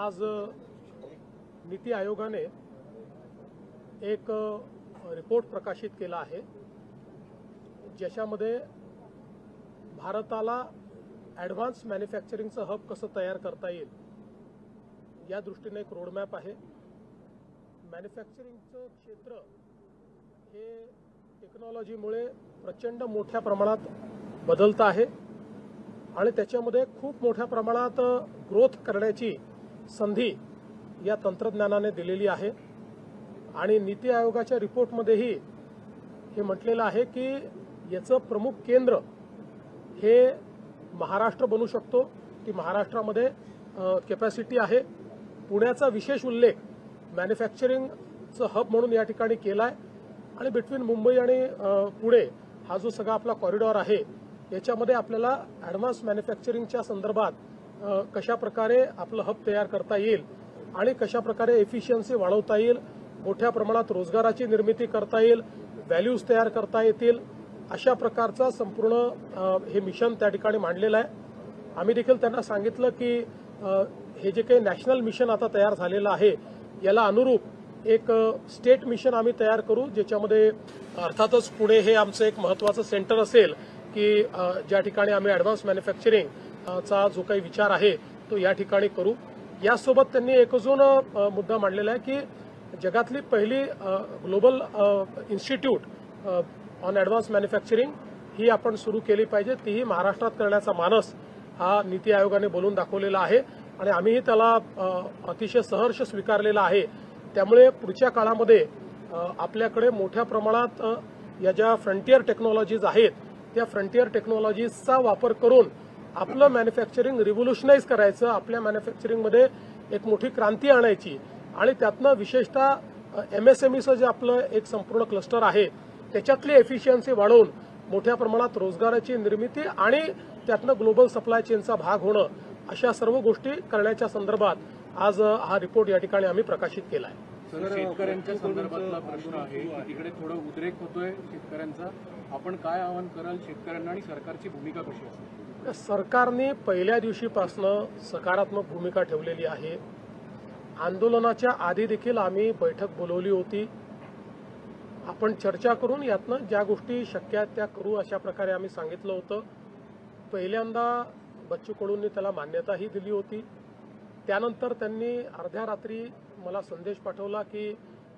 आज नीति आयोगाने एक रिपोर्ट प्रकाशित केला आहे, ज्याच्यामध्ये भारताला ॲडव्हान्स मॅन्युफॅक्चरिंगचं हब कसं तयार करता येईल या दृष्टीने एक रोडमॅप आहे। मॅन्युफॅक्चरिंगचं क्षेत्र हे टेक्नॉलॉजीमुळे प्रचंड मोठ्या प्रमाणात बदलतं आहे आणि त्याच्यामध्ये खूप मोठ्या प्रमाणात ग्रोथ करण्याची संधी या तंत्रज्ञानाने दिलेली आहे। आणि नीति आयोगाच्या रिपोर्टमध्येही हे म्हटलेलं आहे की याचं प्रमुख केंद्र हे महाराष्ट्र बनू शकतो। ती महाराष्ट्रामध्ये कॅपॅसिटी आहे। पुण्याचा विशेष उल्लेख मॅन्युफॅक्चरिंगचं हब म्हणून या ठिकाणी केला आहे आणि बिटवीन मुंबई आणि पुणे हा जो सगळा आपला कॉरिडॉर आहे याच्यामध्ये आपल्याला ॲडव्हान्स मॅन्युफॅक्चरिंगच्या संदर्भात कशा प्रकारे आपलं हब तयार करता येईल आणि कशा प्रकारे एफिशियन्सी वाढवता येईल, मोठ्या प्रमाणात रोजगाराची निर्मिती करता येईल, व्हॅल्यूज तयार करता येतील, अशा प्रकारचा संपूर्ण हे मिशन त्या ठिकाणी मांडलेलं आहे। आम्ही देखील त्यांना सांगितलं की हे जे काही नॅशनल मिशन आता तयार झालेलं आहे याला अनुरूप एक स्टेट मिशन आम्ही तयार करू, ज्याच्यामध्ये अर्थातच पुणे हे आमचं एक महत्त्वाचं सेंटर असेल की ज्या ठिकाणी आम्ही ॲडव्हान्स मॅन्युफॅक्चरिंगचा जो काही विचार आहे तो या ठिकाणी करू। यासोबत त्यांनी एक अजून मुद्दा मांडलेला आहे की जगातली पहिली global institute on advance manufacturing ही आपण सुरू केली पाहिजे, तीही महाराष्ट्रात करण्याचा मानस हा नीति आयोगाने बोलून दाखवलेला आहे आणि आम्हीही त्याला अतिशय सहर्ष स्वीकारलेला आहे। त्यामुळे पुढच्या काळामध्ये आपल्याकडे मोठ्या प्रमाणात या ज्या फ्रंटियर टेक्नॉलॉजीज आहेत त्या फ्रंटियर टेक्नॉलॉजीजचा वापर करून आपलं मॅन्युफॅक्चरिंग रिव्होल्युशनाइज करायचं, आपल्या मॅन्युफॅक्चरिंगमध्ये एक मोठी क्रांती आणायची आणि त्यातनं विशेषतः MSMEचं जे आपलं एक संपूर्ण क्लस्टर आहे त्याच्यातली एफिशियन्सी वाढवून मोठ्या प्रमाणात रोजगाराची निर्मिती आणि त्यातनं ग्लोबल सप्लाय चेनचा भाग होणं, अशा सर्व गोष्टी करण्याच्या संदर्भात आज हा रिपोर्ट या ठिकाणी आम्ही प्रकाशित केला आहे। शेतकऱ्यांच्या संदर्भातला प्रश्न आहे, तिकडे थोडा उद्रेक होतोय शेतकऱ्यांचा, आपण काय आवाहन कराल शेतकऱ्यांना आणि सरकारची भूमिका कशी असेल? सरकारने पहिल्या दिवशीपासून सकारात्मक भूमिका ठेवलेली आहे। आंदोलनाच्या आधी देखील आम्ही बैठक बोलवली होती, आपण चर्चा करून यातनं ज्या गोष्टी शक्य आहेत त्या करू अशा प्रकारे आम्ही सांगितलं होतं। पहिल्यांदा बच्चू कडूंनी त्याला मान्यताही दिली होती, त्यानंतर त्यांनी अर्ध्या रात्री मला संदेश पाठवला की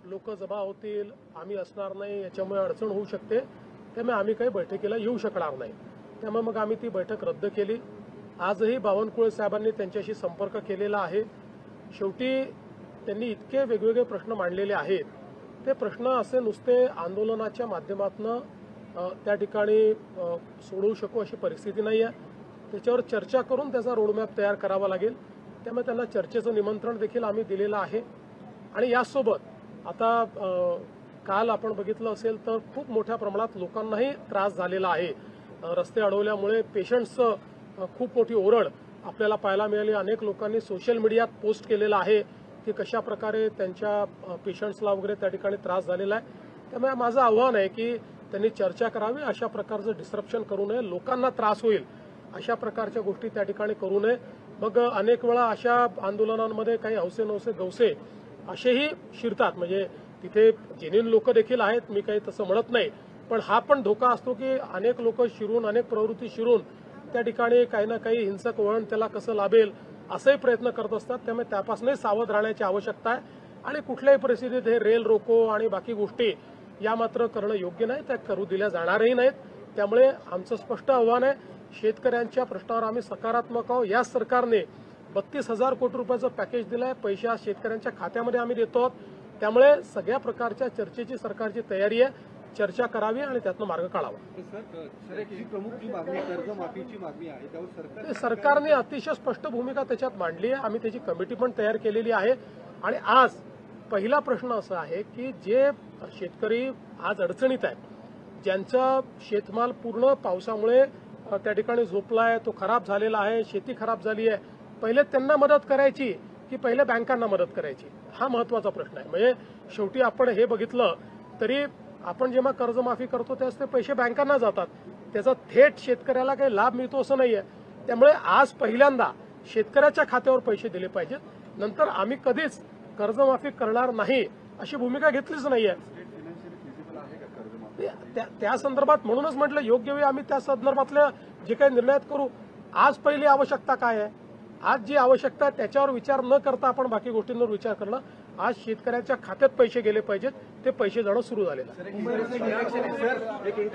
लोक जमा होतील, आम्ही असणार नाही, याच्यामुळे अडचण होऊ शकते, त्यामुळे आम्ही काही बैठकीला येऊ शकणार नाही। त्यामुळे मग आम्ही ती बैठक रद्द केली। आजही बावनकुळे साहेबांनी त्यांच्याशी संपर्क केलेला आहे। शेवटी त्यांनी इतके वेगवेगळे प्रश्न मांडलेले आहेत, ते प्रश्न असे नुसते आंदोलनाच्या माध्यमातून त्या ठिकाणी सोडवू शकू अशी परिस्थिती नाही आहे। त्याच्यावर चर्चा करून त्याचा रोडमॅप तयार करावा लागेल। त्यामुळे त्यांना चर्चेचं निमंत्रण देखील आम्ही दिलेलं आहे। आणि यासोबत आता काल आपण बघितलं असेल तर खूप मोठ्या प्रमाणात लोकांनाही त्रास झालेला आहे। रस्ते अडवल्यामुळे पेशंट्सचं खूप मोठी ओरड आपल्याला पाहायला मिळाली। अनेक लोकांनी सोशल मीडियात पोस्ट केलेलं आहे की कशा प्रकारे त्यांच्या पेशंट्सला वगैरे त्या ठिकाणी त्रास झालेला आहे। त्यामुळे माझं आव्हान आहे की त्यांनी चर्चा करावी, अशा प्रकारचं डिस्ट्रप्शन करू नये, लोकांना त्रास होईल अशा प्रकारच्या गोष्टी त्या ठिकाणी करू नये। मग अनेक वेळा अशा आंदोलनांमध्ये काही हौसे नवसे गवसे असेही शिरतात, म्हणजे तिथे जेन्युइन लोक देखील आहेत, मी काही तसं म्हणत नाही, पण हा पण धोका असतो की अनेक लोक शिरून, अनेक प्रवृत्ती शिरून त्या ठिकाणी काही ना काही हिंसक वळण त्याला कसं लाभेल असेही प्रयत्न करत असतात। त्यामुळे त्यापासूनही सावध राहण्याची आवश्यकता आहे आणि कुठल्याही परिस्थितीत हे रेल रोको आणि बाकी गोष्टी या मात्र करणं योग्य नाही, त्या करू दिल्या जाणारही नाहीत। त्यामुळे आमचं स्पष्ट आव्हान आहे, शेतकऱ्यांच्या प्रश्नावर आम्ही सकारात्मक आहोत। या सरकारने 32,000 कोटी रुपयाचं पॅकेज दिलं आहे, पैसा शेतकऱ्यांच्या खात्यामध्ये आम्ही देतो आहोत। त्यामुळे सगळ्या प्रकारच्या चर्चेची सरकारची तयारी आहे, चर्चा करावी आणि त्यातनं मार्ग काढावा। सरकारने अतिशय स्पष्ट भूमिका त्याच्यात मांडली आहे, आम्ही त्याची कमिटी पण तयार केलेली आहे। आणि आज पहिला प्रश्न असा आहे की जे शेतकरी आज अडचणीत आहेत, ज्यांचा शेतमाल पूर्ण पावसामुळे त्या ठिकाणी झोपलाय, तो खराब झालेला आहे, शेती खराब झाली आहे, पहिले त्यांना मदत करायची की पहिले बँकांना मदत करायची, हा महत्त्वाचा प्रश्न आहे। म्हणजे शेवटी आपण हे बघितलं तरी आपण जेव्हा कर्जमाफी करतो त्यावेळेस ते पैसे बँकांना जातात, त्याचा थेट शेतकऱ्याला काही लाभ मिळतो असं नाहीये। त्यामुळे आज पहिल्यांदा शेतकऱ्याच्या खात्यावर पैसे दिले पाहिजेत, नंतर आम्ही कधीच कर्जमाफी करणार नाही अशी भूमिका घेतलीच नाहीये. त्या संदर्भात म्हणूनच म्हटलं योग्य वेळी आम्ही त्या संदर्भातल्या जे काही निर्णयात करू. आज पहिली आवश्यकता काय आहे, आज जी आवश्यकता आहे त्याच्यावर विचार न करता आपण बाकी गोष्टींवर विचार करणं. आज शेतकऱ्यांच्या खात्यात पैसे गेले पाहिजेत, ते पैसे जाणं सुरू झालेलं आहे.